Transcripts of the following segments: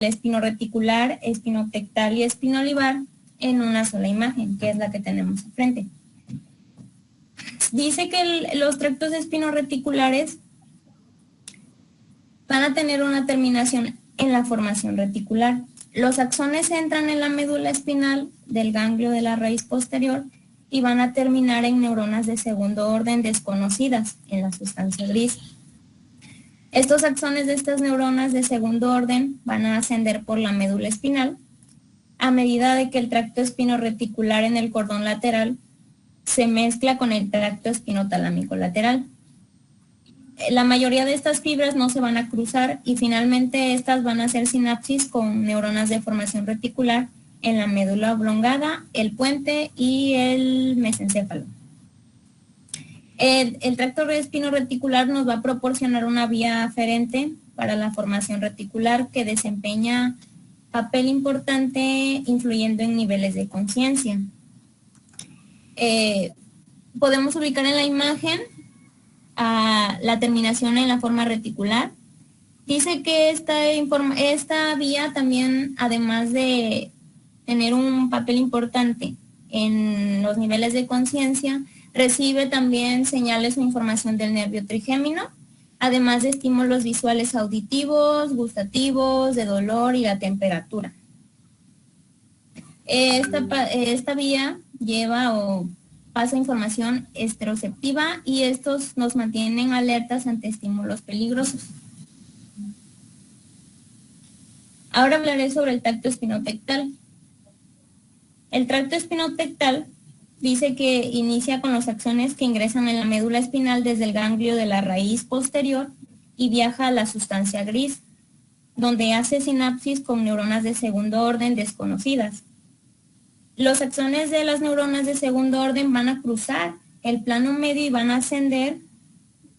espino-reticular, espino-tectal y espino-olivar en una sola imagen, que es la que tenemos enfrente. Dice que los tractos espino-reticulares van a tener una terminación en la formación reticular. Los axones entran en la médula espinal del ganglio de la raíz posterior y van a terminar en neuronas de segundo orden desconocidas en la sustancia gris. Estos axones de estas neuronas de segundo orden van a ascender por la médula espinal a medida de que el tracto espino-reticular en el cordón lateral se mezcla con el tracto espinotalámico lateral. La mayoría de estas fibras no se van a cruzar y finalmente estas van a hacer sinapsis con neuronas de formación reticular en la médula oblongada, el puente y el mesencéfalo. El tracto espino-reticular nos va a proporcionar una vía aferente para la formación reticular que desempeña papel importante influyendo en niveles de conciencia. Podemos ubicar en la imagen la terminación en la forma reticular. Dice que esta vía también, además de tener un papel importante en los niveles de conciencia, recibe también señales o información del nervio trigémino, además de estímulos visuales auditivos, gustativos, de dolor y la temperatura. Esta vía lleva o pasa información esteroceptiva y estos nos mantienen alertas ante estímulos peligrosos. Ahora hablaré sobre el tracto espinotectal. El tracto espinotectal dice que inicia con los axones que ingresan en la médula espinal desde el ganglio de la raíz posterior y viaja a la sustancia gris, donde hace sinapsis con neuronas de segundo orden desconocidas. Los axones de las neuronas de segundo orden van a cruzar el plano medio y van a ascender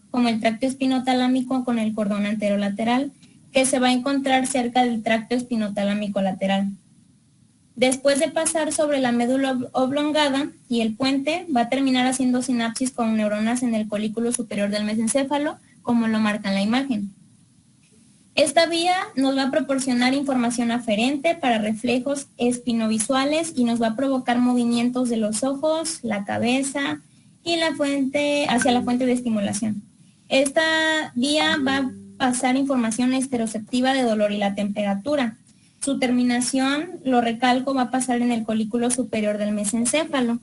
como el tracto espinotalámico con el cordón anterolateral, que se va a encontrar cerca del tracto espinotalámico lateral. Después de pasar sobre la médula oblongada y el puente, va a terminar haciendo sinapsis con neuronas en el colículo superior del mesencéfalo, como lo marca en la imagen. Esta vía nos va a proporcionar información aferente para reflejos espinovisuales y nos va a provocar movimientos de los ojos, la cabeza y hacia la fuente de estimulación. Esta vía va a pasar información esteroceptiva de dolor y la temperatura. Su terminación, lo recalco, va a pasar en el colículo superior del mesencéfalo.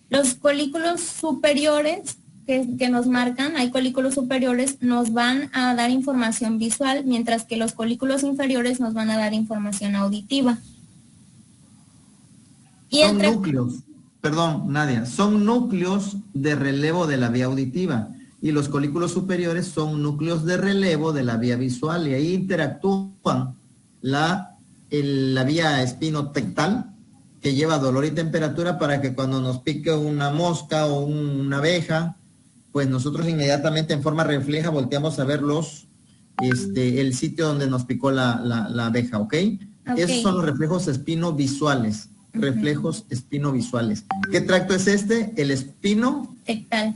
Los colículos superiores que nos marcan, hay colículos superiores, nos van a dar información visual, mientras que los colículos inferiores nos van a dar información auditiva. Y son núcleos, perdón, Nadia, son núcleos de relevo de la vía auditiva y los colículos superiores son núcleos de relevo de la vía visual y ahí interactúan la vía espinotectal que lleva dolor y temperatura para que cuando nos pique una mosca o una abeja, pues nosotros inmediatamente en forma refleja volteamos a ver el sitio donde nos picó la abeja, ¿ok? Esos son los reflejos espinovisuales, reflejos espinovisuales. ¿Qué tracto es este? El espinotectal.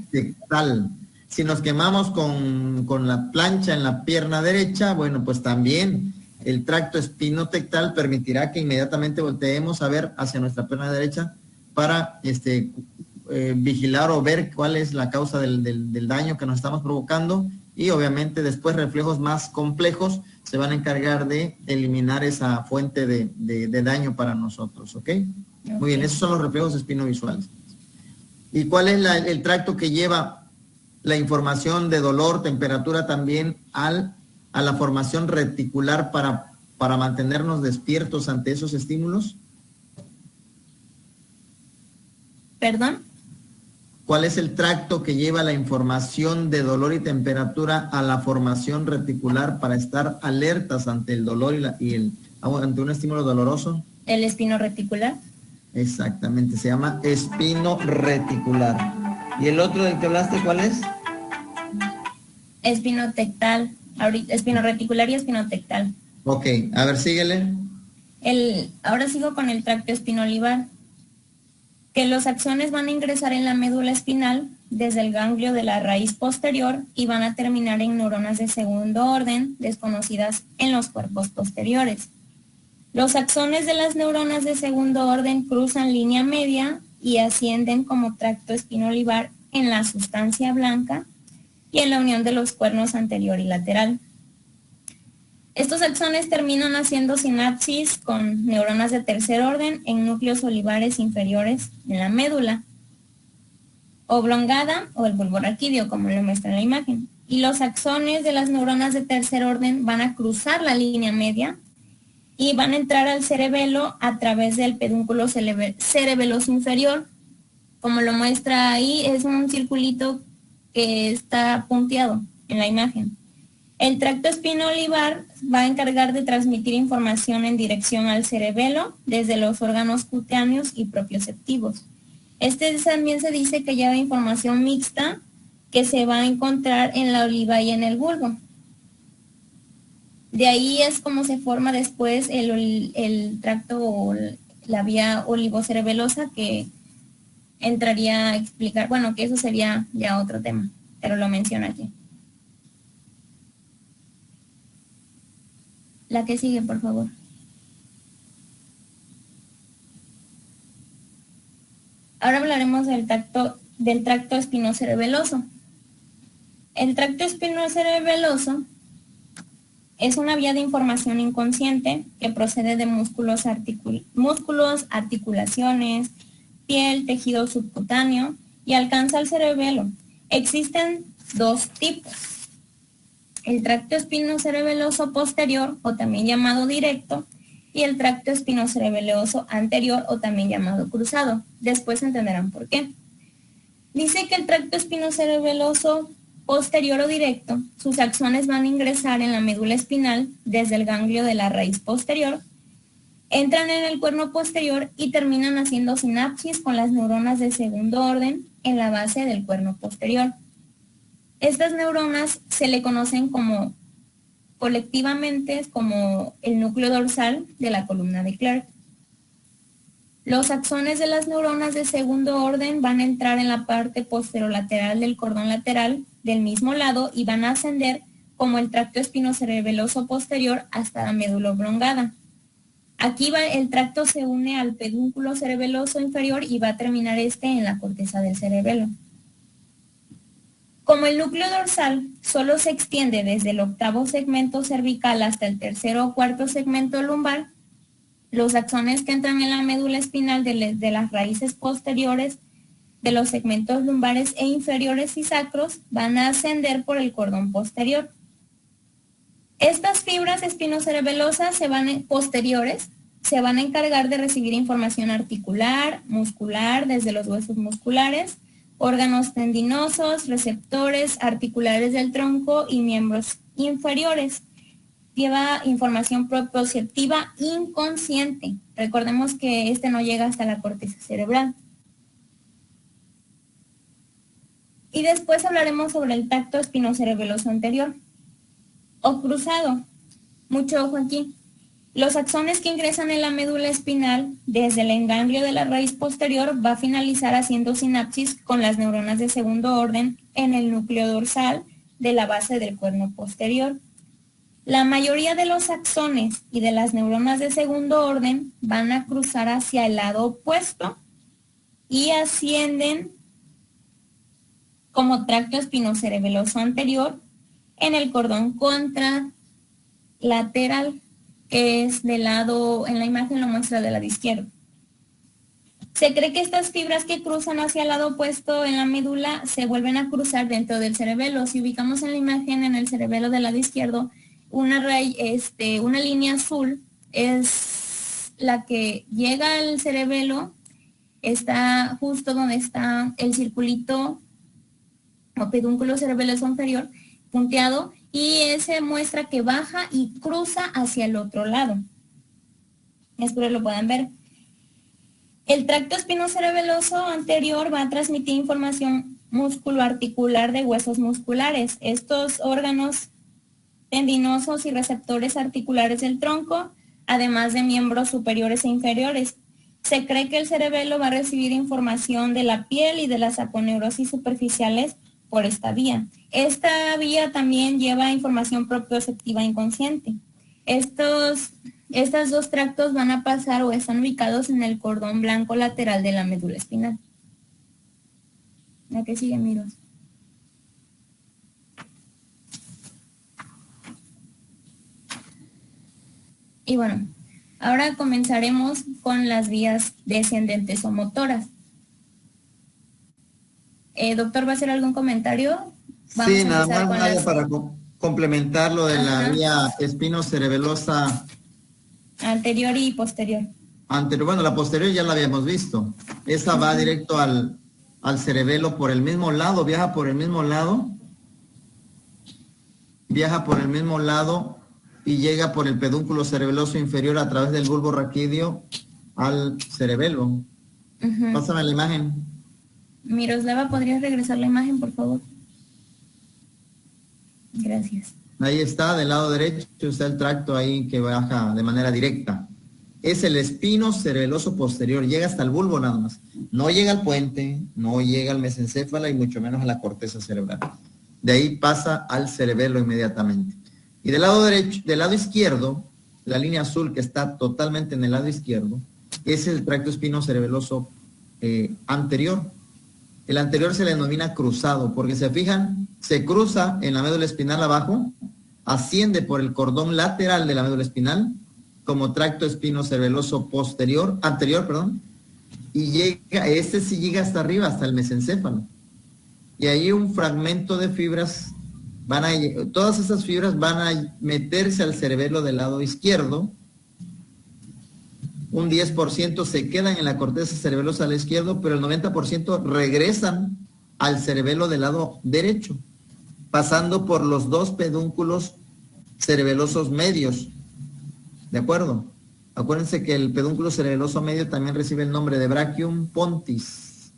Si nos quemamos con la plancha en la pierna derecha, bueno, pues también el tracto espinotectal permitirá que inmediatamente volteemos a ver hacia nuestra pierna derecha para vigilar o ver cuál es la causa del daño que nos estamos provocando y obviamente después reflejos más complejos se van a encargar de eliminar esa fuente de daño para nosotros, ¿ok? Muy bien, esos son los reflejos espinovisuales. ¿Y cuál es el tracto que lleva la información de dolor, temperatura también a la formación reticular para mantenernos despiertos ante esos estímulos? ¿Perdón? ¿Cuál es el tracto que lleva la información de dolor y temperatura a la formación reticular para estar alertas ante el dolor ante un estímulo doloroso? El espinorreticular. Exactamente, se llama espinorreticular. ¿Y el otro del que hablaste cuál es? Espinotectal. Espinorreticular y espinotectal. Ok, a ver, síguele. Ahora sigo con el tracto espinolivar. Que los axones van a ingresar en la médula espinal desde el ganglio de la raíz posterior y van a terminar en neuronas de segundo orden desconocidas en los cuerpos posteriores. Los axones de las neuronas de segundo orden cruzan línea media y ascienden como tracto espinolivar en la sustancia blanca y en la unión de los cuernos anterior y lateral. Estos axones terminan haciendo sinapsis con neuronas de tercer orden en núcleos olivares inferiores en la médula oblongada o el bulbo raquídeo, como lo muestra en la imagen. Y los axones de las neuronas de tercer orden van a cruzar la línea media y van a entrar al cerebelo a través del pedúnculo cerebeloso inferior. Como lo muestra ahí, es un circulito que está punteado en la imagen. El tracto espino-olivar va a encargar de transmitir información en dirección al cerebelo desde los órganos cutáneos y propioceptivos. Este también se dice que lleva información mixta que se va a encontrar en la oliva y en el bulbo. De ahí es como se forma después el tracto o la vía olivocerebelosa, que entraría a explicar, bueno, que eso sería ya otro tema, pero lo menciono aquí. La que sigue, por favor. Ahora hablaremos del tracto espinocerebeloso. El tracto espinocerebeloso es una vía de información inconsciente que procede de músculos, articulaciones, piel, tejido subcutáneo y alcanza el cerebelo. Existen dos tipos. El tracto espinocerebeloso posterior, o también llamado directo, y el tracto espinocerebeloso anterior, o también llamado cruzado. Después entenderán por qué. Dice que el tracto espinocerebeloso posterior o directo, sus axones van a ingresar en la médula espinal desde el ganglio de la raíz posterior, entran en el cuerno posterior y terminan haciendo sinapsis con las neuronas de segundo orden en la base del cuerno posterior. Estas neuronas se le conocen como colectivamente como el núcleo dorsal de la columna de Clark. Los axones de las neuronas de segundo orden van a entrar en la parte posterolateral del cordón lateral del mismo lado y van a ascender como el tracto espinocerebeloso posterior hasta la médula oblongada. Aquí el tracto se une al pedúnculo cerebeloso inferior y va a terminar en la corteza del cerebelo. Como el núcleo dorsal solo se extiende desde el octavo segmento cervical hasta el tercero o cuarto segmento lumbar, los axones que entran en la médula espinal de las raíces posteriores de los segmentos lumbares e inferiores y sacros van a ascender por el cordón posterior. Estas fibras espinocerebelosas posteriores se van a encargar de recibir información articular, muscular, desde los huesos musculares, órganos tendinosos, receptores articulares del tronco y miembros inferiores. Lleva información propioceptiva inconsciente. Recordemos que no llega hasta la corteza cerebral. Y después hablaremos sobre el tracto espinocerebeloso anterior o cruzado. Mucho ojo aquí. Los axones que ingresan en la médula espinal desde el enganglio de la raíz posterior va a finalizar haciendo sinapsis con las neuronas de segundo orden en el núcleo dorsal de la base del cuerno posterior. La mayoría de los axones y de las neuronas de segundo orden van a cruzar hacia el lado opuesto y ascienden como tracto espinocerebeloso anterior en el cordón contralateral, que es del lado, en la imagen lo muestra del lado izquierdo. Se cree que estas fibras que cruzan hacia el lado opuesto en la médula se vuelven a cruzar dentro del cerebelo. Si ubicamos en la imagen en el cerebelo del lado izquierdo, una línea azul es la que llega al cerebelo, está justo donde está el circulito o pedúnculo cerebeloso inferior punteado, y ese muestra que baja y cruza hacia el otro lado. Espero lo puedan ver. El tracto espinocerebeloso anterior va a transmitir información musculoarticular de huesos musculares. Estos órganos tendinosos y receptores articulares del tronco, además de miembros superiores e inferiores. Se cree que el cerebelo va a recibir información de la piel y de las aponeurosis superficiales por esta vía. Esta vía también lleva información propioceptiva inconsciente. Estos Estos dos tractos van a pasar o están ubicados en el cordón blanco lateral de la médula espinal. ¿La que sigue, amigos? Y bueno, ahora comenzaremos con las vías descendentes o motoras. Doctor, ¿va a hacer algún comentario? Vamos sí, nada más Nadia, para complementar lo de la vía espinocerebelosa anterior y posterior. Bueno, la posterior ya la habíamos visto. Esa va directo al cerebelo por el mismo lado, viaja por el mismo lado y llega por el pedúnculo cerebeloso inferior a través del bulbo raquídeo al cerebelo. Pásame la imagen. Miroslava, ¿podrías regresar la imagen, por favor? Gracias. Ahí está, del lado derecho está el tracto ahí que baja de manera directa. Es el espino cerebeloso posterior, llega hasta el bulbo nada más. No llega al puente, no llega al mesencéfalo y mucho menos a la corteza cerebral. De ahí pasa al cerebelo inmediatamente. Y del lado derecho, del lado izquierdo, la línea azul que está totalmente en el lado izquierdo, es el tracto espinocerebeloso anterior. El anterior se le denomina cruzado, porque se fijan, se cruza en la médula espinal abajo, asciende por el cordón lateral de la médula espinal, como tracto espinocerebeloso anterior, y llega, sí llega hasta arriba, hasta el mesencéfalo. Y ahí un fragmento de fibras, todas esas fibras van a meterse al cerebelo del lado izquierdo. Un 10% se quedan en la corteza cerebelosa al izquierdo, pero el 90% regresan al cerebelo del lado derecho, pasando por los dos pedúnculos cerebelosos medios. ¿De acuerdo? Acuérdense que el pedúnculo cerebeloso medio también recibe el nombre de brachium pontis.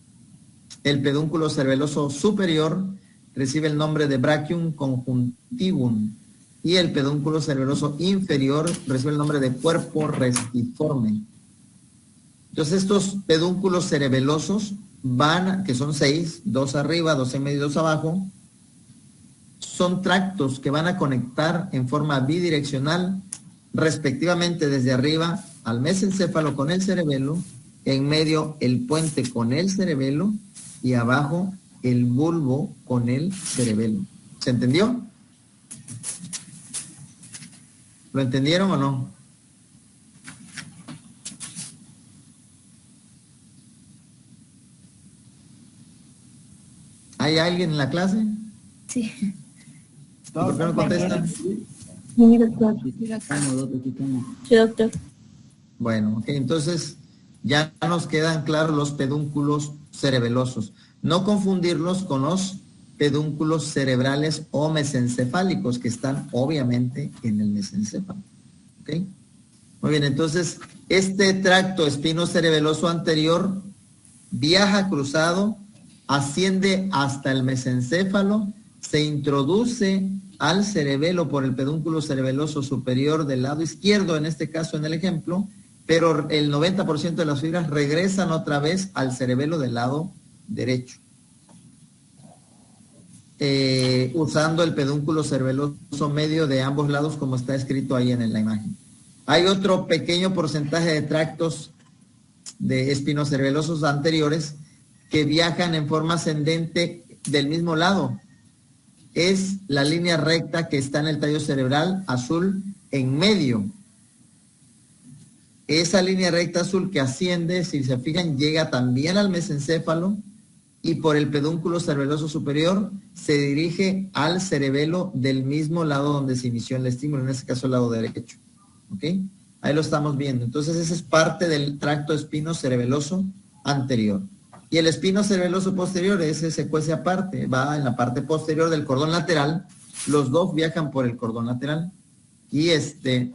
El pedúnculo cerebeloso superior recibe el nombre de brachium conjuntivum. Y el pedúnculo cerebeloso inferior recibe el nombre de cuerpo restiforme. Entonces estos pedúnculos cerebelosos que son 6, 2 arriba, 2 en medio y 2 abajo, son tractos que van a conectar en forma bidireccional, respectivamente desde arriba al mesencéfalo con el cerebelo, en medio el puente con el cerebelo y abajo el bulbo con el cerebelo. ¿Se entendió? ¿Lo entendieron o no? ¿Hay alguien en la clase? Sí. ¿Por qué no contestan? Sí, doctor. Sí, doctor. Bueno, ok, entonces ya nos quedan claros los pedúnculos cerebelosos. No confundirlos con los pedúnculos cerebrales o mesencefálicos que están obviamente en el mesencéfalo. ¿Ok? Muy bien, entonces este tracto espinocerebeloso anterior viaja cruzado, asciende hasta el mesencéfalo, se introduce al cerebelo por el pedúnculo cerebeloso superior del lado izquierdo, en este caso en el ejemplo, pero el 90% de las fibras regresan otra vez al cerebelo del lado derecho. Usando el pedúnculo cerebeloso medio de ambos lados como está escrito ahí en la imagen. Hay otro pequeño porcentaje de tractos de espinocerebelosos anteriores que viajan en forma ascendente del mismo lado. Es la línea recta que está en el tallo cerebral azul en medio. Esa línea recta azul que asciende, si se fijan, llega también al mesencéfalo y por el pedúnculo cerebeloso superior se dirige al cerebelo del mismo lado donde se inició el estímulo, en este caso el lado derecho. ¿Ok? Ahí lo estamos viendo. Entonces ese es parte del tracto espinocerebeloso anterior. Y el espinocerebeloso posterior, ese se cuece aparte, va en la parte posterior del cordón lateral. Los dos viajan por el cordón lateral y se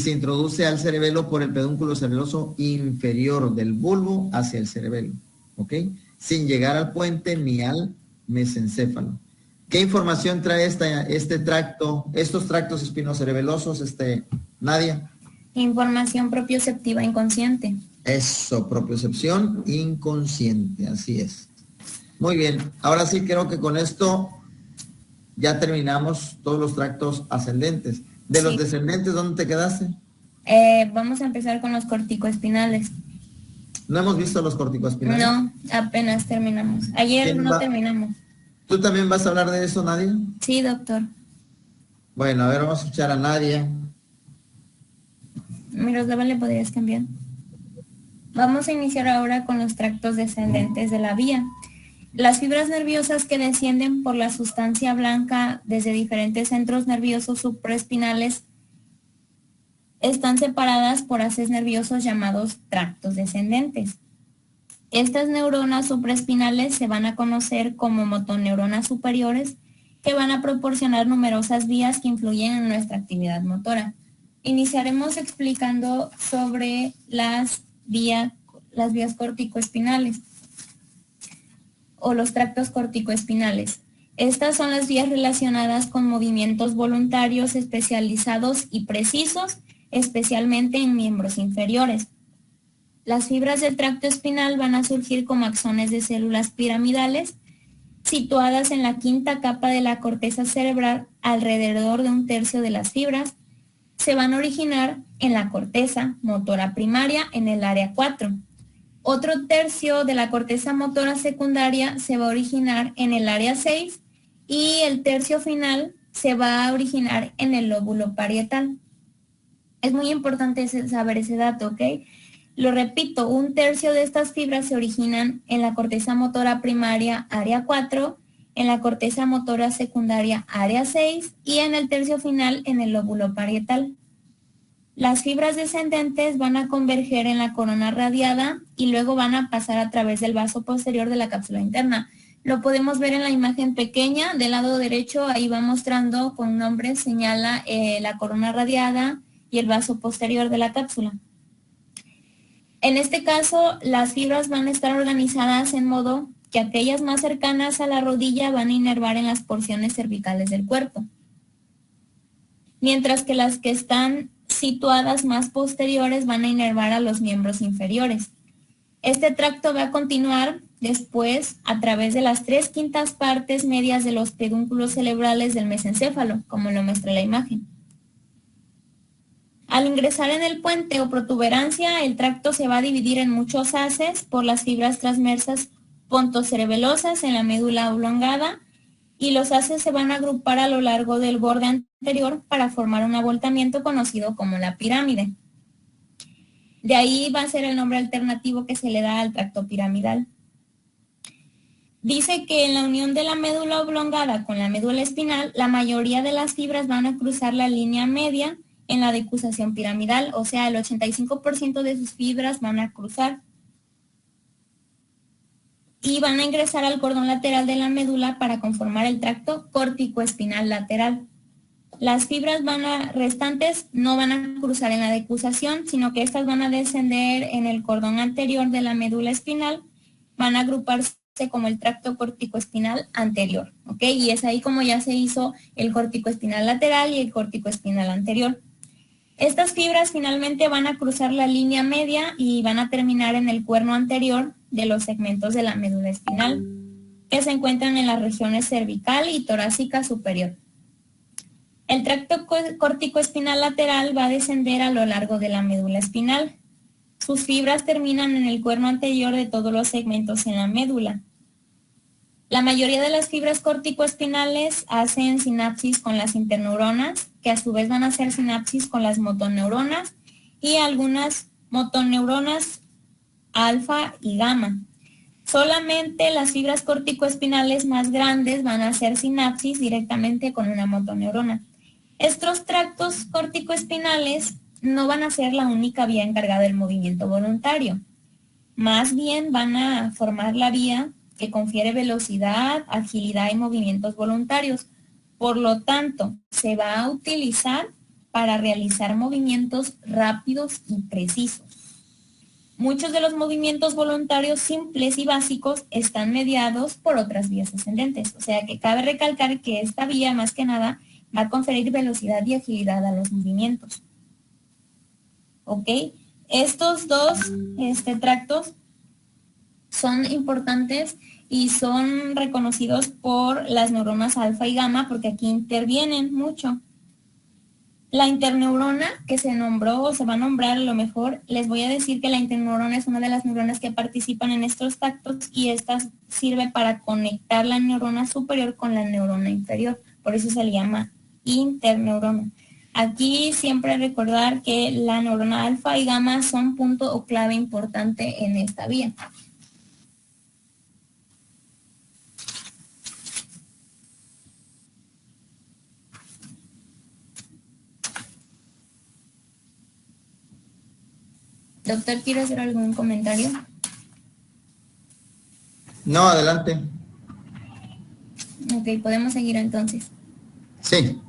introduce al cerebelo por el pedúnculo cerebeloso inferior del bulbo hacia el cerebelo. ¿Ok? Sin llegar al puente ni al mesencéfalo. ¿Qué información trae estos tractos espinocerebelosos, Nadia? Información propioceptiva inconsciente. Eso, propiocepción inconsciente, así es. Muy bien, ahora sí creo que con esto ya terminamos todos los tractos ascendentes. De los Sí. descendentes, ¿dónde te quedaste? Vamos a empezar con los corticoespinales. No hemos visto los corticoespinales. No, apenas terminamos. Ayer ¿Quién no va? terminamos. ¿Tú también vas a hablar de eso, Nadia? Sí, doctor. Bueno, a ver, vamos a escuchar a Nadia. Miroslava, ¿le podrías cambiar? Vamos a iniciar ahora con los tractos descendentes de la vía. Las fibras nerviosas que descienden por la sustancia blanca desde diferentes centros nerviosos supraespinales están separadas por haces nerviosos llamados tractos descendentes. Estas neuronas supraespinales se van a conocer como motoneuronas superiores, que van a proporcionar numerosas vías que influyen en nuestra actividad motora. Iniciaremos explicando sobre las vías corticoespinales o los tractos corticoespinales. Estas son las vías relacionadas con movimientos voluntarios especializados y precisos, especialmente en miembros inferiores. Las fibras del tracto espinal van a surgir como axones de células piramidales situadas en la quinta capa de la corteza cerebral. Alrededor de un tercio de las fibras se van a originar en la corteza motora primaria en el área 4. Otro tercio de la corteza motora secundaria se va a originar en el área 6 y el tercio final se va a originar en el lóbulo parietal. Es muy importante saber ese dato, ¿ok? Lo repito, un tercio de estas fibras se originan en la corteza motora primaria, área 4, en la corteza motora secundaria, área 6, y en el tercio final, en el lóbulo parietal. Las fibras descendentes van a converger en la corona radiada y luego van a pasar a través del vaso posterior de la cápsula interna. Lo podemos ver en la imagen pequeña del lado derecho, ahí va mostrando con nombre, señala la corona radiada y el vaso posterior de la cápsula. En este caso, las fibras van a estar organizadas en modo que aquellas más cercanas a la rodilla van a inervar en las porciones cervicales del cuerpo, mientras que las que están situadas más posteriores van a inervar a los miembros inferiores. Este tracto va a continuar después a través de las 3/5 partes medias de los pedúnculos cerebrales del mesencéfalo, como lo muestra la imagen. Al ingresar en el puente o protuberancia, el tracto se va a dividir en muchos haces por las fibras transversas pontocerebelosas en la médula oblongada, y los haces se van a agrupar a lo largo del borde anterior para formar un abultamiento conocido como la pirámide. De ahí va a ser el nombre alternativo que se le da al tracto piramidal. Dice que en la unión de la médula oblongada con la médula espinal, la mayoría de las fibras van a cruzar la línea media en la decusación piramidal, o sea, el 85% de sus fibras van a cruzar y van a ingresar al cordón lateral de la médula para conformar el tracto córtico-espinal lateral. Las fibras restantes no van a cruzar en la decusación, sino que estas van a descender en el cordón anterior de la médula espinal, van a agruparse como el tracto córtico-espinal anterior, ¿ok? Y es ahí como ya se hizo el córtico-espinal lateral y el córtico-espinal anterior. Estas fibras finalmente van a cruzar la línea media y van a terminar en el cuerno anterior de los segmentos de la médula espinal, que se encuentran en las regiones cervical y torácica superior. El tracto córtico-espinal lateral va a descender a lo largo de la médula espinal. Sus fibras terminan en el cuerno anterior de todos los segmentos en la médula. La mayoría de las fibras córtico-espinales hacen sinapsis con las interneuronas, que a su vez van a hacer sinapsis con las motoneuronas y algunas motoneuronas alfa y gamma. Solamente las fibras córtico-espinales más grandes van a hacer sinapsis directamente con una motoneurona. Estos tractos córtico-espinales no van a ser la única vía encargada del movimiento voluntario. Más bien van a formar la vía que confiere velocidad, agilidad y movimientos voluntarios. Por lo tanto, se va a utilizar para realizar movimientos rápidos y precisos. Muchos de los movimientos voluntarios simples y básicos están mediados por otras vías ascendentes. O sea que cabe recalcar que esta vía, más que nada, va a conferir velocidad y agilidad a los movimientos. ¿Ok? Estos dos tractos son importantes y son reconocidos por las neuronas alfa y gamma porque aquí intervienen mucho. La interneurona que se nombró o se va a nombrar, a lo mejor les voy a decir que la interneurona es una de las neuronas que participan en estos tactos y esta sirve para conectar la neurona superior con la neurona inferior. Por eso se le llama interneurona. Aquí siempre recordar que la neurona alfa y gamma son punto o clave importante en esta vía. Doctor, ¿quiere hacer algún comentario? No, adelante. Ok, podemos seguir entonces. Sí.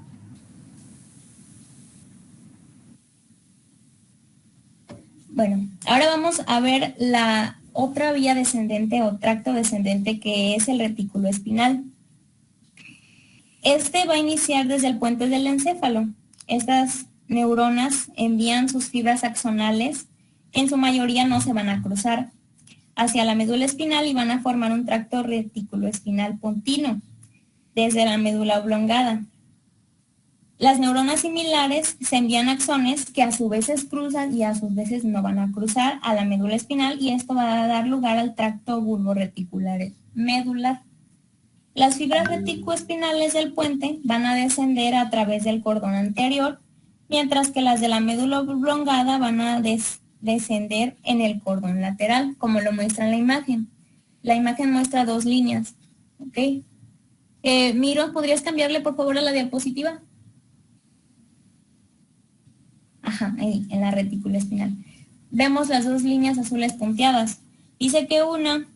Bueno, ahora vamos a ver la otra vía descendente o tracto descendente que es el retículo espinal. Este va a iniciar desde el puente del encéfalo. Estas neuronas envían sus fibras axonales, que en su mayoría no se van a cruzar, hacia la médula espinal y van a formar un tracto reticuloespinal pontino desde la médula oblongada. Las neuronas similares se envían axones que a su vez se cruzan y a sus veces no van a cruzar a la médula espinal y esto va a dar lugar al tracto bulborreticular medular. Las fibras reticuloespinales del puente van a descender a través del cordón anterior, mientras que las de la médula oblongada van a descender en el cordón lateral, como lo muestra en la imagen. La imagen muestra dos líneas. ¿Ok? Miro, ¿podrías cambiarle por favor a la diapositiva? Ajá, ahí, en la retícula espinal. Vemos las dos líneas azules punteadas. Dice que una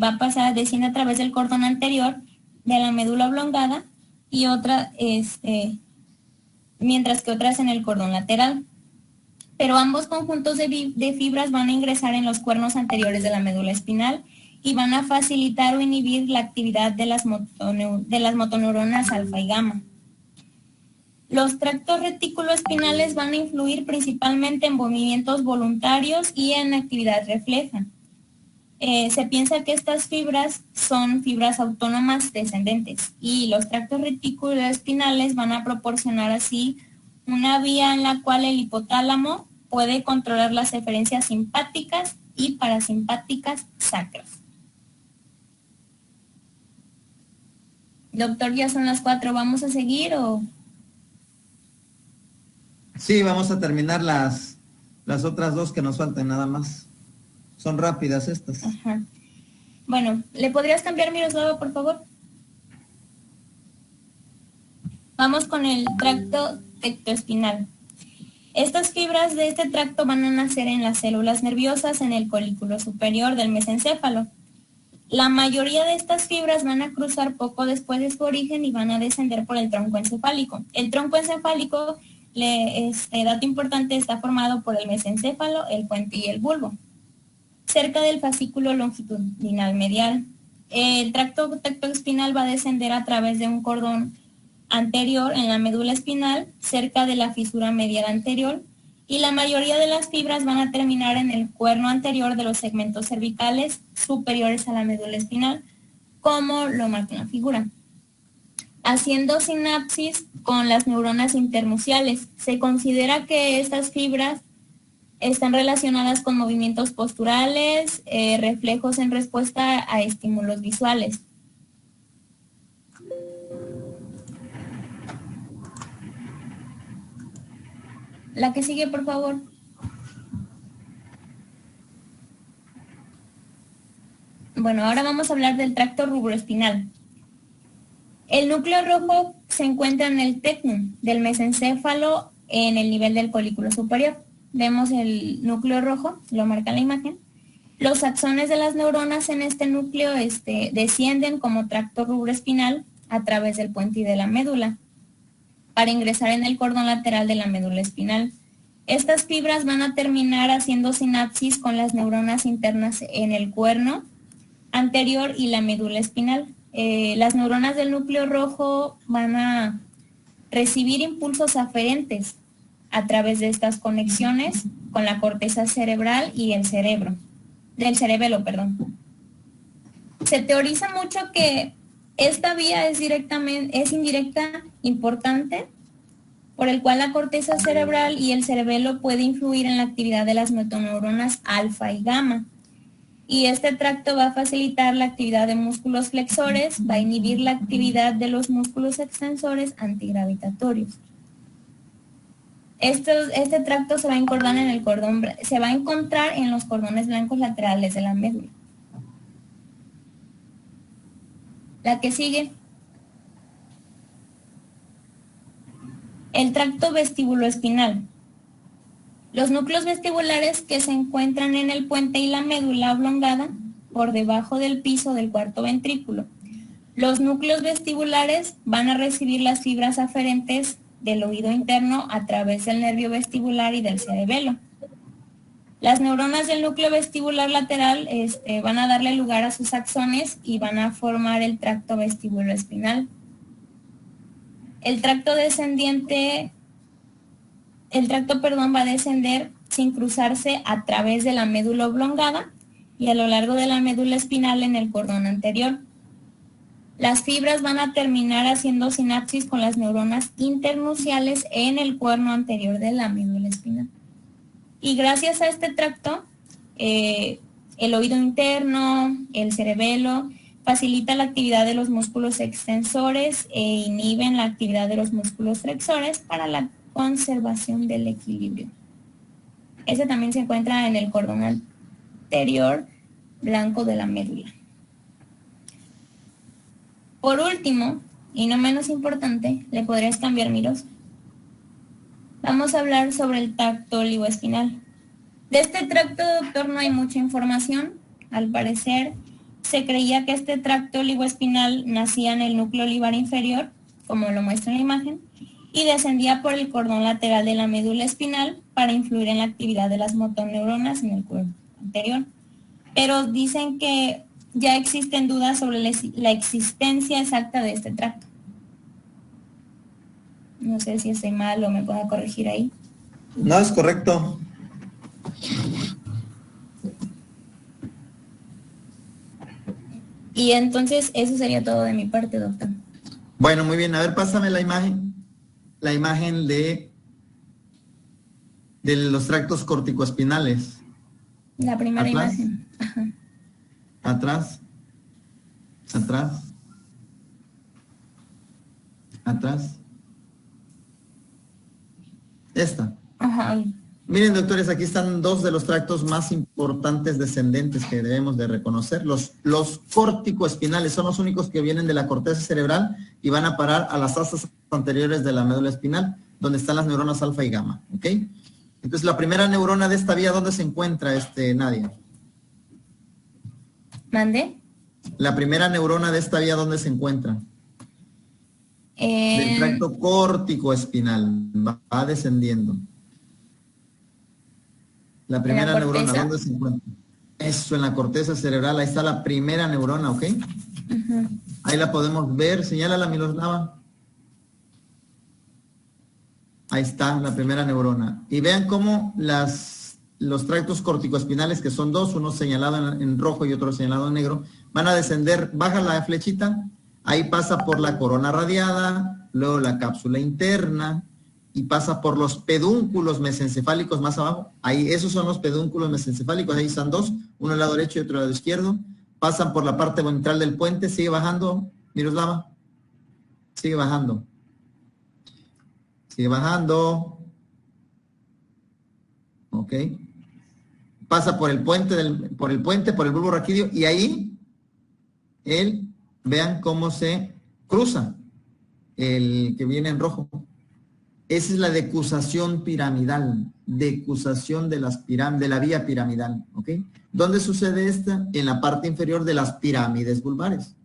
va a pasar, desciende a través del cordón anterior de la médula oblongada y otra, mientras que otra es en el cordón lateral. Pero ambos conjuntos de fibras van a ingresar en los cuernos anteriores de la médula espinal y van a facilitar o inhibir la actividad de las motoneuronas alfa y gamma. Los tractos reticuloespinales van a influir principalmente en movimientos voluntarios y en actividad refleja. Se piensa que estas fibras son fibras autónomas descendentes y los tractos reticuloespinales van a proporcionar así una vía en la cual el hipotálamo puede controlar las eferencias simpáticas y parasimpáticas sacras. Doctor, ya son las 4, ¿vamos a seguir o...? Sí, vamos a terminar las otras dos que nos faltan nada más. Son rápidas estas. Ajá. Bueno, ¿le podrías cambiar, Miroslava, por favor? Vamos con el tracto tectoespinal. Estas fibras de este tracto van a nacer en las células nerviosas en el colículo superior del mesencéfalo. La mayoría de estas fibras van a cruzar poco después de su origen y van a descender por el tronco encefálico. El tronco encefálico, dato importante, está formado por el mesencéfalo, el puente y el bulbo, cerca del fascículo longitudinal medial. El tracto tectoespinal va a descender a través de un cordón anterior en la médula espinal, cerca de la fisura medial anterior, y la mayoría de las fibras van a terminar en el cuerno anterior de los segmentos cervicales superiores a la médula espinal, como lo marca en la figura, haciendo sinapsis con las neuronas internuciales. Se considera que estas fibras están relacionadas con movimientos posturales, reflejos en respuesta a estímulos visuales. La que sigue, por favor. Bueno, ahora vamos a hablar del tracto rubroespinal. El núcleo rojo se encuentra en el tecnum del mesencéfalo en el nivel del colículo superior. Vemos el núcleo rojo, lo marca la imagen. Los axones de las neuronas en este núcleo descienden como tracto rubroespinal a través del puente y de la médula para ingresar en el cordón lateral de la médula espinal. Estas fibras van a terminar haciendo sinapsis con las neuronas internas en el cuerno anterior y la médula espinal. Las neuronas del núcleo rojo van a recibir impulsos aferentes a través de estas conexiones con la corteza cerebral y el cerebelo. Se teoriza mucho que Esta vía es indirecta, importante, por el cual la corteza cerebral y el cerebelo puede influir en la actividad de las motoneuronas alfa y gamma. Y este tracto va a facilitar la actividad de músculos flexores, va a inhibir la actividad de los músculos extensores antigravitatorios. Este tracto se va a encontrar en los cordones blancos laterales de la médula. La que sigue. El tracto vestibuloespinal. Los núcleos vestibulares que se encuentran en el puente y la médula oblongada por debajo del piso del cuarto ventrículo. Los núcleos vestibulares van a recibir las fibras aferentes del oído interno a través del nervio vestibular y del cerebelo. Las neuronas del núcleo vestibular lateral van a darle lugar a sus axones y van a formar el tracto vestibuloespinal. El tracto va a descender sin cruzarse a través de la médula oblongada y a lo largo de la médula espinal en el cordón anterior. Las fibras van a terminar haciendo sinapsis con las neuronas internuciales en el cuerno anterior de la médula espinal. Y gracias a este tracto, el oído interno, el cerebelo, facilita la actividad de los músculos extensores e inhiben la actividad de los músculos flexores para la conservación del equilibrio. Ese también se encuentra en el cordón anterior blanco de la médula. Por último, y no menos importante, le podrías cambiar, Miros. Vamos a hablar sobre el tracto olivoespinal. De este tracto, doctor, no hay mucha información. Al parecer, se creía que este tracto olivoespinal nacía en el núcleo olivar inferior, como lo muestra en la imagen, y descendía por el cordón lateral de la médula espinal para influir en la actividad de las motoneuronas en el cuerpo anterior. Pero dicen que ya existen dudas sobre la existencia exacta de este tracto. No sé si estoy mal o me puedo corregir ahí. No, es correcto. Y entonces eso sería todo de mi parte, doctor. Bueno, muy bien. A ver, pásame la imagen. La imagen de los tractos corticoespinales. La primera ¿Atrás? imagen. Ajá. Atrás. Atrás. Atrás. Esta. Ajá. Miren, doctores, aquí están dos de los tractos más importantes descendentes que debemos de reconocer. Los corticoespinales son los únicos que vienen de la corteza cerebral y van a parar a las asas anteriores de la médula espinal, donde están las neuronas alfa y gamma, ¿ok? Entonces, la primera neurona de esta vía, ¿dónde se encuentra, Nadia? ¿Mande? La primera neurona de esta vía, ¿dónde se encuentra? Del tracto corticoespinal, va descendiendo. La primera neurona, ¿dónde se encuentra? Eso, en la corteza cerebral, ahí está la primera neurona, ¿ok? Uh-huh. Ahí la podemos ver, señálala, Miroslava. Ahí está la primera neurona. Y vean cómo los tractos corticoespinales, que son dos, uno señalado en rojo y otro señalado en negro, van a descender, baja la flechita, ahí pasa por la corona radiada, luego la cápsula interna, y pasa por los pedúnculos mesencefálicos más abajo. Ahí, esos son los pedúnculos mesencefálicos, ahí están dos, uno al lado derecho y otro al lado izquierdo. Pasan por la parte ventral del puente, sigue bajando, Miroslava. Sigue bajando. Sigue bajando. Ok. Pasa por el puente, por el bulbo raquídeo, y ahí, vean cómo se cruza el que viene en rojo. Esa es la decusación piramidal, decusación de la vía piramidal, ¿ok? ¿Dónde sucede esta? En la parte inferior de las pirámides vulvares,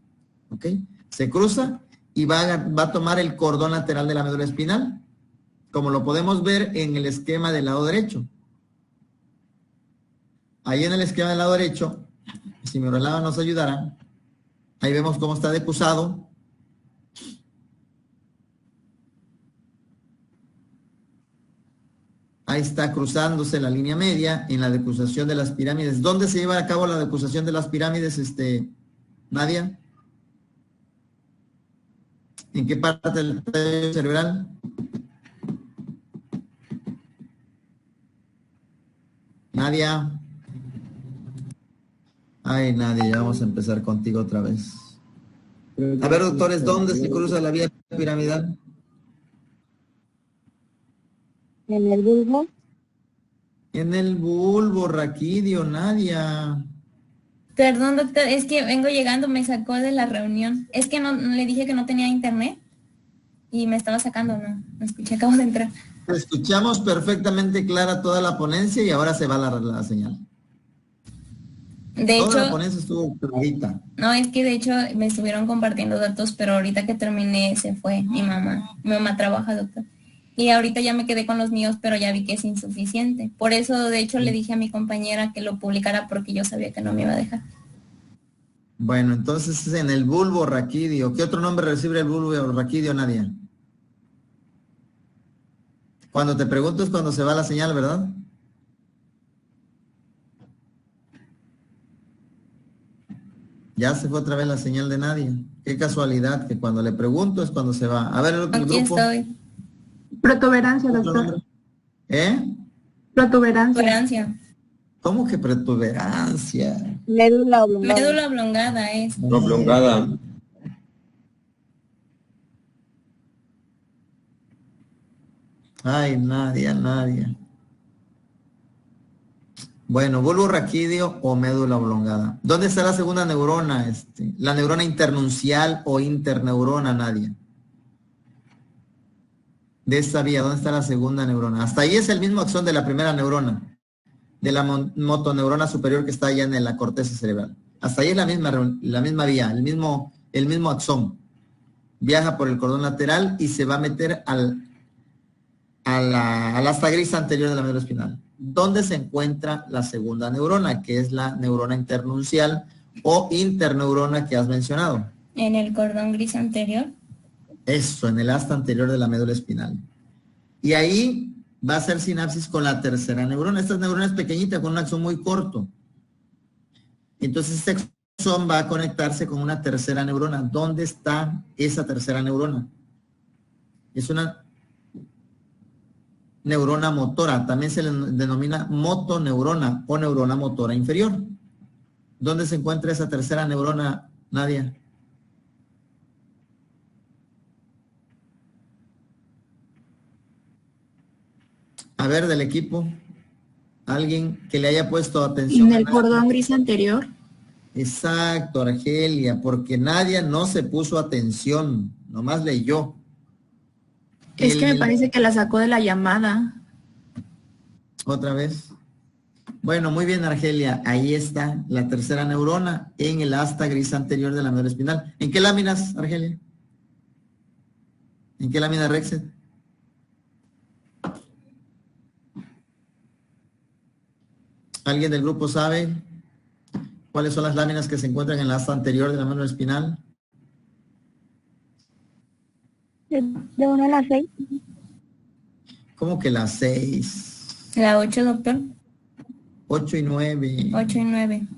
¿ok? Se cruza y va a tomar el cordón lateral de la médula espinal, como lo podemos ver en el esquema del lado derecho. Ahí en el esquema del lado derecho, si Miroslava nos ayudara, ahí vemos cómo está decusado. Ahí está cruzándose la línea media en la decusación de las pirámides. ¿Dónde se lleva a cabo la decusación de las pirámides, Nadia? ¿En qué parte del tallo cerebral? Nadia. Ay, Nadia, ya vamos a empezar contigo otra vez. A ver, doctores, ¿dónde se cruza la vía piramidal? En el bulbo. En el bulbo raquídeo, Nadia. Perdón, doctor, es que vengo llegando, me sacó de la reunión. Es que no le dije que no tenía internet y me estaba sacando, no escuché, acabo de entrar. Escuchamos perfectamente clara toda la ponencia y ahora se va la señal. De Toda hecho, la ponencia estuvo clarita. no, es que de hecho me estuvieron compartiendo datos, pero ahorita que terminé se fue mi mamá. Mi mamá trabaja, doctor. Y ahorita ya me quedé con los míos, pero ya vi que es insuficiente. Por eso, de hecho, le dije a mi compañera que lo publicara porque yo sabía que no me iba a dejar. Bueno, entonces es en el bulbo raquídeo. ¿Qué otro nombre recibe el bulbo raquídeo, Nadia? Cuando te pregunto es cuando se va la señal, ¿verdad? Ya se fue otra vez la señal de Nadia. Qué casualidad que cuando le pregunto es cuando se va. A ver, el Aquí grupo. estoy. Protuberancia, ¿Otro doctor. nombre? ¿Eh? Protuberancia. Tolerancia. ¿Cómo que protuberancia? Médula oblongada. Médula oblongada es. Oblongada. Ay, Nadia. Bueno, bulbo raquídeo o médula oblongada. ¿Dónde está la segunda neurona? La neurona internuncial o interneurona, Nadia. De esta vía, ¿dónde está la segunda neurona? Hasta ahí es el mismo axón de la primera neurona, de la motoneurona superior que está allá en la corteza cerebral. Hasta ahí es la misma vía, el mismo axón. Viaja por el cordón lateral y se va a meter al asta gris anterior de la médula espinal. ¿Dónde se encuentra la segunda neurona, que es la neurona internuncial o interneurona que has mencionado? En el cordón gris anterior. Eso, en el asta anterior de la médula espinal. Y ahí va a hacer sinapsis con la tercera neurona. Esta neurona es pequeñita, con un axón muy corto. Entonces este axón va a conectarse con una tercera neurona. ¿Dónde está esa tercera neurona? Es una neurona motora, también se le denomina motoneurona o neurona motora inferior. ¿Dónde se encuentra esa tercera neurona, Nadia? A ver, del equipo, alguien que le haya puesto atención. En el cordón gris anterior. Exacto, Argelia, porque Nadia no se puso atención, nomás leyó. Es que me parece que la sacó de la llamada. Otra vez. Bueno, muy bien, Argelia. Ahí está la tercera neurona en el asta gris anterior de la médula espinal. ¿En qué láminas, Argelia? ¿En qué lámina, Rexet? ¿Alguien del grupo sabe cuáles son las láminas que se encuentran en el asta anterior de la médula espinal? De 1 a la 6. ¿Cómo que las 6? La 8, doctor. 8 y 9. 8 y 9.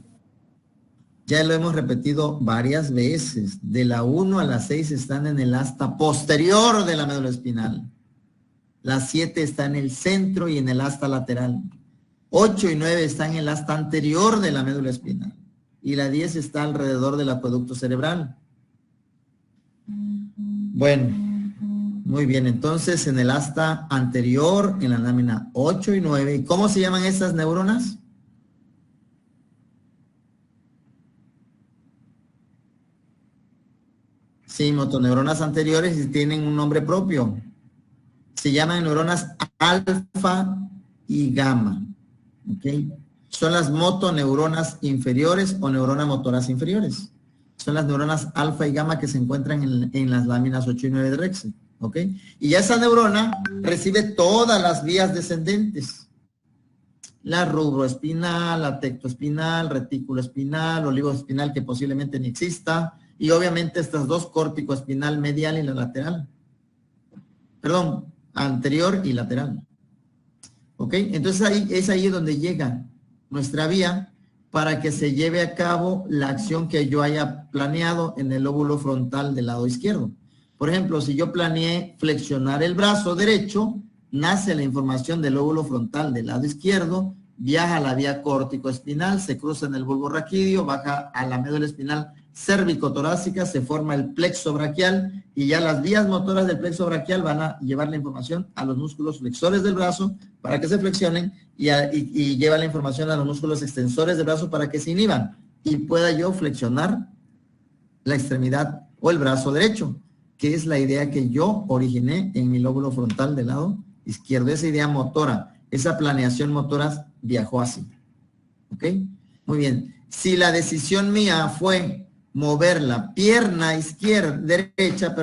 Ya lo hemos repetido varias veces. De la 1 a la 6 están en el asta posterior de la médula espinal. La 7 está en el centro y en el asta lateral. 8 y 9 están en el asta anterior de la médula espinal. Y la 10 está alrededor del acueducto cerebral. Bueno. Muy bien, entonces en el asta anterior, en la lámina 8 y 9, ¿y cómo se llaman esas neuronas? Sí, motoneuronas anteriores y tienen un nombre propio. Se llaman neuronas alfa y gamma. ¿Ok? Son las motoneuronas inferiores o neuronas motoras inferiores. Son las neuronas alfa y gamma que se encuentran en las láminas 8 y 9 de Rexet. ¿Ok? Y ya esa neurona recibe todas las vías descendentes. La rubroespinal, la tectoespinal, retículo espinal, olivo espinal que posiblemente ni exista, y obviamente estas dos, córtico espinal medial y la lateral. Perdón, anterior y lateral. ¿Ok? Entonces ahí es ahí donde llega nuestra vía para que se lleve a cabo la acción que yo haya planeado en el lóbulo frontal del lado izquierdo. Por ejemplo, si yo planeé flexionar el brazo derecho, nace la información del lóbulo frontal del lado izquierdo, viaja a la vía córtico-espinal, se cruza en el bulbo raquídeo, baja a la médula espinal cérvico-torácica, se forma el plexo braquial y ya las vías motoras del plexo braquial van a llevar la información a los músculos flexores del brazo para que se flexionen y lleva la información a los músculos extensores del brazo para que se inhiban y pueda yo flexionar la extremidad o el brazo derecho, que es la idea que yo originé en mi lóbulo frontal del lado izquierdo. Esa idea motora, esa planeación motora viajó así. ¿Ok? Muy bien. Si la decisión mía fue mover la pierna derecha,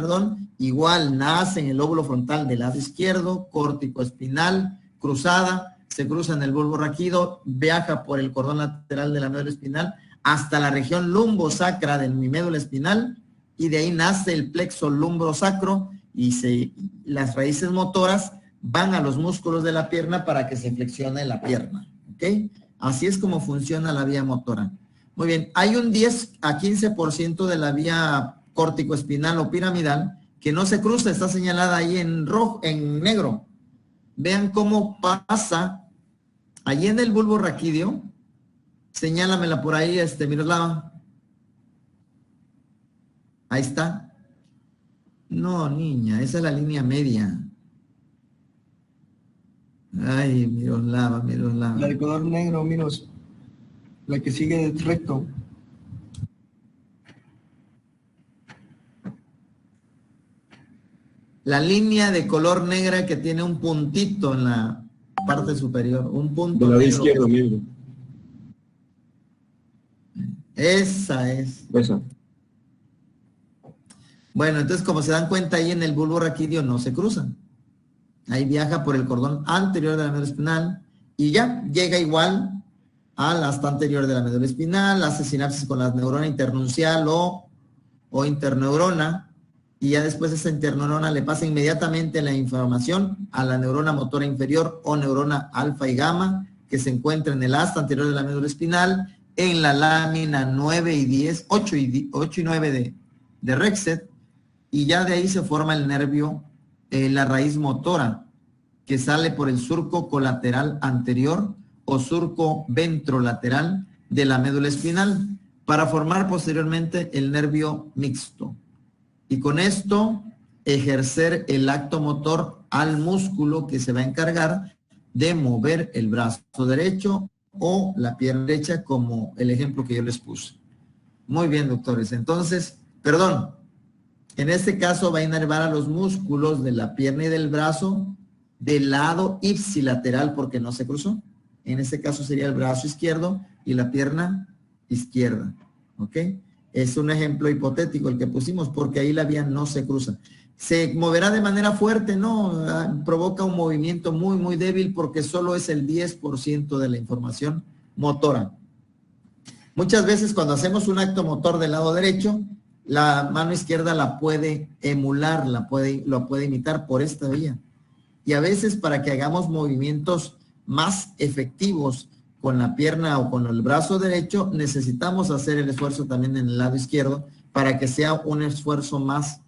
igual nace en el lóbulo frontal del lado izquierdo, córtico espinal, cruzada, se cruza en el bulbo raquídeo, viaja por el cordón lateral de la médula espinal hasta la región lumbosacra de mi médula espinal y de ahí nace el plexo lumbrosacro y las raíces motoras van a los músculos de la pierna para que se flexione la pierna. ¿Ok? Así es como funciona la vía motora. Muy bien, hay un 10 a 15% de la vía córtico-espinal o piramidal que no se cruza, está señalada ahí en rojo, en negro. Vean cómo pasa allí en el bulbo raquídeo. Señálamela por ahí, Miroslava. Ahí está. No, niña, esa es la línea media. Ay, Miroslava. La de color negro, Miros. La que sigue recto. La línea de color negra que tiene un puntito en la parte superior. Un punto del lado negro. izquierdo, Miro. Esa es. Esa. Bueno, entonces como se dan cuenta ahí en el bulbo raquídeo no se cruzan. Ahí viaja por el cordón anterior de la médula espinal y ya llega igual al asta anterior de la médula espinal, hace sinapsis con la neurona internuncial o interneurona y ya después esa interneurona le pasa inmediatamente la información a la neurona motora inferior o neurona alfa y gamma que se encuentra en el asta anterior de la médula espinal, en la lámina 9 y 10, 8 y 9 de Rexet y ya de ahí se forma el nervio, la raíz motora que sale por el surco colateral anterior o surco ventrolateral de la médula espinal para formar posteriormente el nervio mixto. Y con esto ejercer el acto motor al músculo que se va a encargar de mover el brazo derecho o la pierna derecha como el ejemplo que yo les puse. Muy bien, doctores. Entonces, perdón, en este caso va a inervar a los músculos de la pierna y del brazo del lado ipsilateral porque no se cruzó. En este caso sería el brazo izquierdo y la pierna izquierda. ¿Ok? Es un ejemplo hipotético el que pusimos porque ahí la vía no se cruza. ¿Se moverá de manera fuerte? No, provoca un movimiento muy, muy débil porque solo es el 10% de la información motora. Muchas veces cuando hacemos un acto motor del lado derecho, la mano izquierda la puede emular, lo puede imitar por esta vía. Y a veces para que hagamos movimientos más efectivos con la pierna o con el brazo derecho, necesitamos hacer el esfuerzo también en el lado izquierdo para que sea un esfuerzo más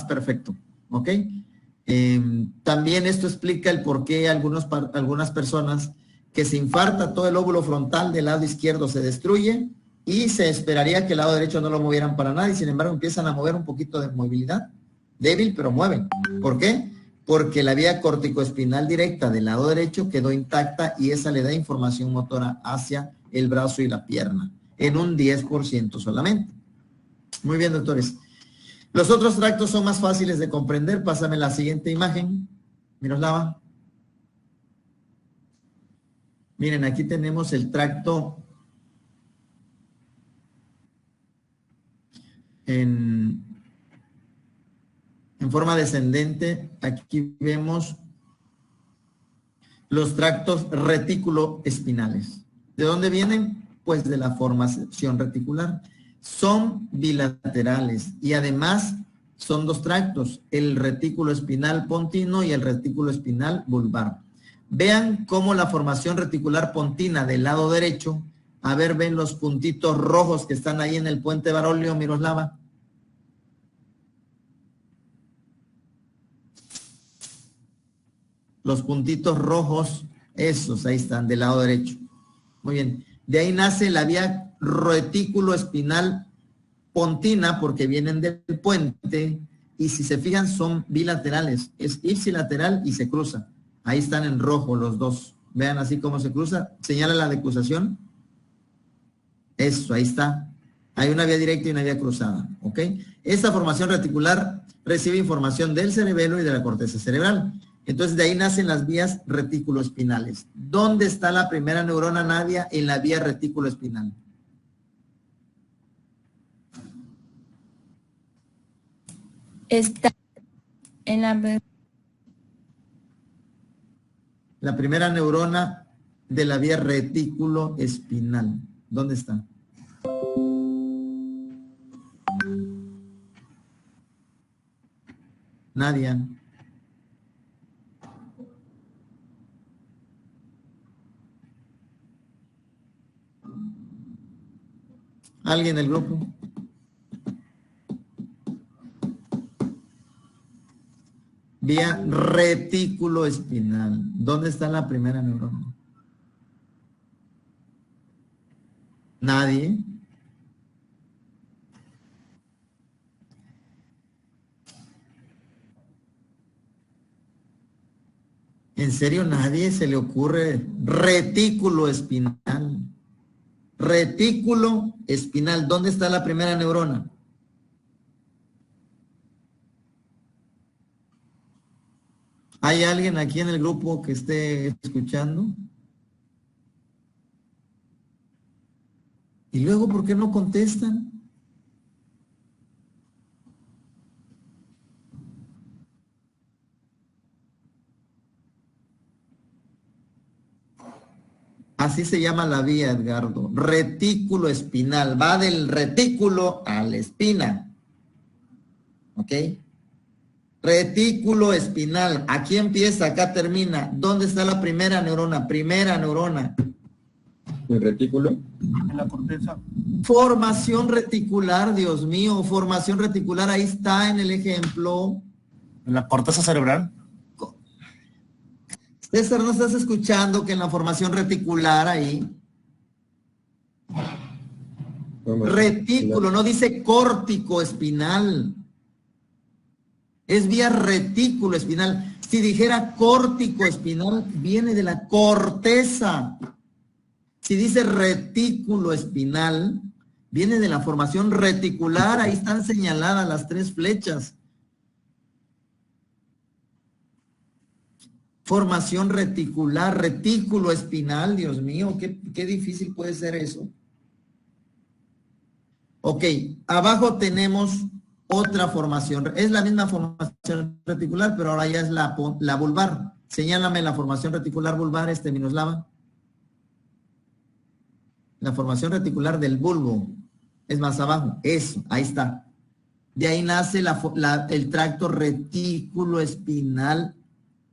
perfecto. ¿Ok? También esto explica el por qué algunas personas que se infarta todo el lóbulo frontal del lado izquierdo se destruye y se esperaría que el lado derecho no lo movieran para nada y sin embargo empiezan a mover un poquito de movilidad, débil pero mueven. ¿Por qué? Porque la vía corticoespinal directa del lado derecho quedó intacta y esa le da información motora hacia el brazo y la pierna, en un 10% solamente. Muy bien, doctores. Los otros tractos son más fáciles de comprender. Pásame la siguiente imagen, Miroslava. Miren, aquí tenemos el tracto en forma descendente. Aquí vemos los tractos retículo-espinales. ¿De dónde vienen? Pues de la formación reticular. Son bilaterales y además son dos tractos, el retículo espinal pontino y el retículo espinal vulvar. Vean cómo la formación reticular pontina del lado derecho, a ver, ven los puntitos rojos que están ahí en el puente Barolio, Miroslava. Los puntitos rojos, esos, ahí están, del lado derecho. Muy bien. De ahí nace la vía retículo-espinal pontina, porque vienen del puente, y si se fijan son bilaterales. Es ipsilateral y se cruza. Ahí están en rojo los dos. Vean así cómo se cruza. Señala la decusación. Eso, ahí está. Hay una vía directa y una vía cruzada, ¿ok? Esta formación reticular recibe información del cerebelo y de la corteza cerebral. Entonces, de ahí nacen las vías retículoespinales. ¿Dónde está la primera neurona, Nadia? En la vía retículoespinal. Está en La primera neurona de la vía retículoespinal. ¿Dónde está? Nadia. ¿Alguien del grupo? Vía retículoespinal. ¿Dónde está la primera neurona? ¿Nadie? ¿En serio nadie se le ocurre retículo espinal? Retículo espinal. ¿Dónde está la primera neurona? ¿Hay alguien aquí en el grupo que esté escuchando? ¿Y luego por qué no contestan? Así se llama la vía, Edgardo. Retículo espinal. Va del retículo a la espina. ¿Ok? Retículo espinal. Aquí empieza, acá termina. ¿Dónde está la primera neurona? Primera neurona. ¿El retículo? En la corteza. Formación reticular, Dios mío. Formación reticular, ahí está en el ejemplo. ¿En la corteza cerebral? César, ¿no estás escuchando que en la formación reticular ahí? Retículo, no dice córtico espinal. Es vía retículo espinal. Si dijera córtico espinal, viene de la corteza. Si dice retículo espinal, viene de la formación reticular. Ahí están señaladas las tres flechas. Formación reticular, retículo espinal, Dios mío, qué difícil puede ser eso. Ok, abajo tenemos otra formación. Es la misma formación reticular, pero ahora ya es la vulvar. Señálame la formación reticular vulvar, Miroslava. La formación reticular del bulbo. Es más abajo. Eso, ahí está. De ahí nace el tracto retículo espinal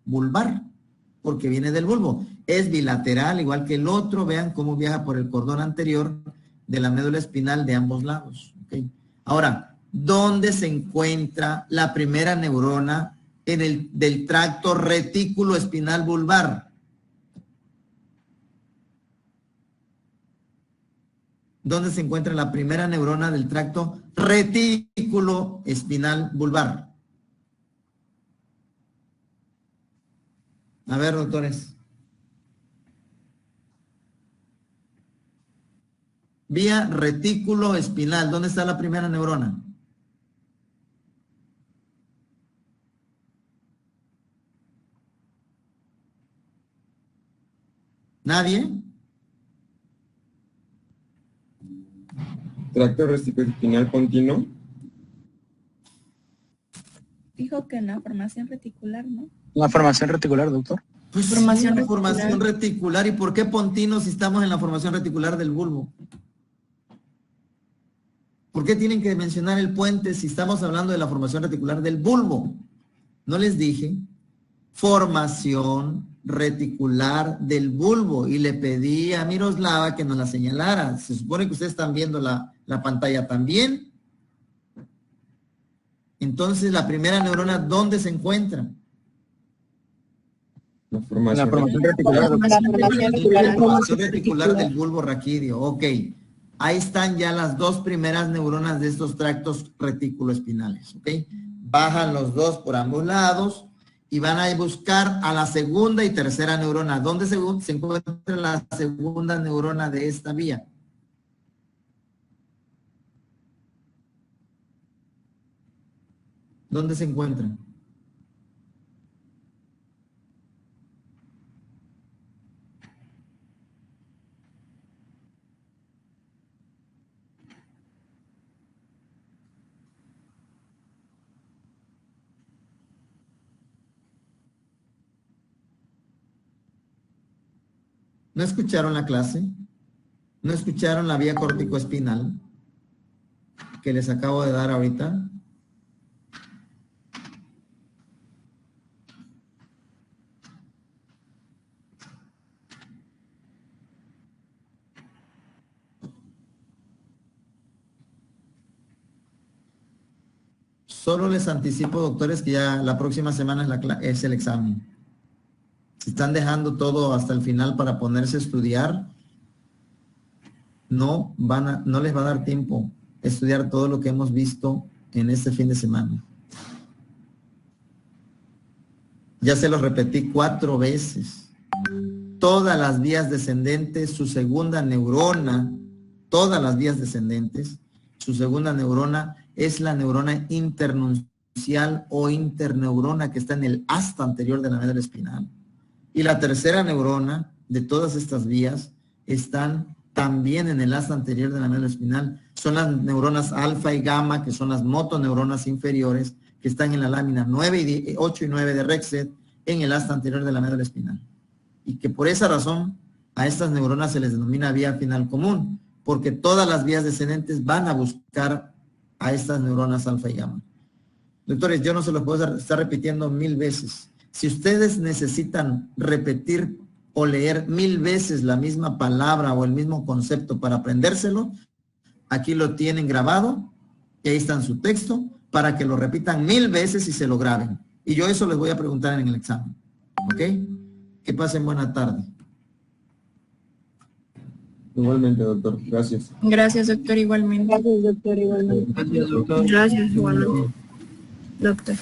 vulvar, porque viene del bulbo. Es bilateral, igual que el otro. Vean cómo viaja por el cordón anterior de la médula espinal de ambos lados. ¿Okay? Ahora, ¿dónde se encuentra la primera neurona del tracto retículo espinal vulvar? ¿Dónde se encuentra la primera neurona del tracto retículo espinal vulvar? A ver, doctores. Vía retículo espinal. ¿Dónde está la primera neurona? ¿Nadie? Tracto espinal continuo. Dijo que en la formación reticular, ¿no? La formación reticular, doctor. Pues Formación sí, formación reticular. ¿Y por qué pontino si estamos en la formación reticular del bulbo? ¿Por qué tienen que mencionar el puente si estamos hablando de la formación reticular del bulbo? ¿No les dije? Formación reticular del bulbo. Y le pedí a Miroslava que nos la señalara. Se supone que ustedes están viendo la pantalla también. Entonces, la primera neurona, ¿dónde se encuentra? La formación. La formación reticular, doctor. La formación reticular del bulbo raquídeo. Ok. Ahí están ya las dos primeras neuronas de estos tractos reticuloespinales. Ok. Bajan los dos por ambos lados y van a buscar a la segunda y tercera neurona. ¿Dónde se encuentra la segunda neurona de esta vía? ¿Dónde se encuentra? ¿No escucharon la clase? ¿No escucharon la vía córtico-espinal que les acabo de dar ahorita? Solo les anticipo, doctores, que ya la próxima semana es el examen. Si están dejando todo hasta el final para ponerse a estudiar, no les va a dar tiempo a estudiar todo lo que hemos visto en este fin de semana. Ya se lo repetí 4 veces. Todas las vías descendentes, su segunda neurona, todas las vías descendentes, su segunda neurona es la neurona internuncial o interneurona que está en el asta anterior de la médula espinal. Y la tercera neurona de todas estas vías están también en el asta anterior de la médula espinal. Son las neuronas alfa y gamma, que son las motoneuronas inferiores, que están en la lámina 8 y 9 de Rexed, en el asta anterior de la médula espinal. Y que por esa razón a estas neuronas se les denomina vía final común, porque todas las vías descendentes van a buscar a estas neuronas alfa y gamma. Doctores, yo no se los puedo estar repitiendo 1000 veces. Si ustedes necesitan repetir o leer 1000 veces la misma palabra o el mismo concepto para aprendérselo, aquí lo tienen grabado y ahí está en su texto para que lo repitan 1000 veces y se lo graben. Y yo eso les voy a preguntar en el examen. ¿Ok? Que pasen buena tarde. Igualmente, doctor. Gracias. Gracias, doctor, igualmente. Gracias, doctor, igualmente. Gracias, igualmente. Doctor.